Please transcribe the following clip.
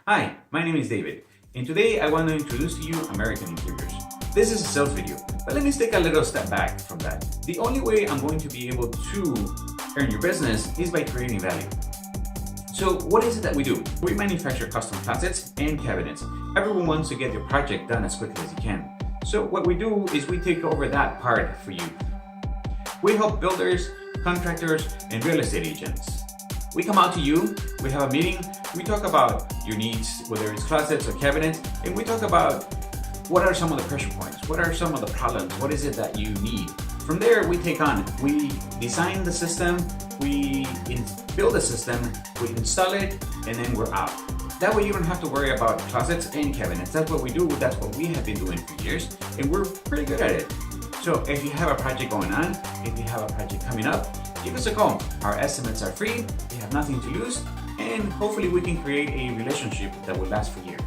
Hi, my name is David, and today I want to introduce to you American Interiors. This is a sales video, but let me take a little step back from that. The only way I'm going to be able to earn your business is by creating value. So what is it that we do? We manufacture custom closets and cabinets. Everyone wants to get their project done as quickly as you can. So what we do is we take over that part for you. We help builders, contractors, and real estate agents. We come out to you, we have a meeting, we talk about your needs, whether it's closets or cabinets, and we talk about what are some of the pressure points, what are some of the problems, what is it that you need. From there, we take on, we design the system, we build a system, we install it, and then we're out. That way you don't have to worry about closets and cabinets. That's what we do, that's what we have been doing for years, and we're pretty good at it. So if you have a project going on, if you have a project coming up, give us a call. Our estimates are free, you have nothing to lose, and hopefully we can create a relationship that will last for years.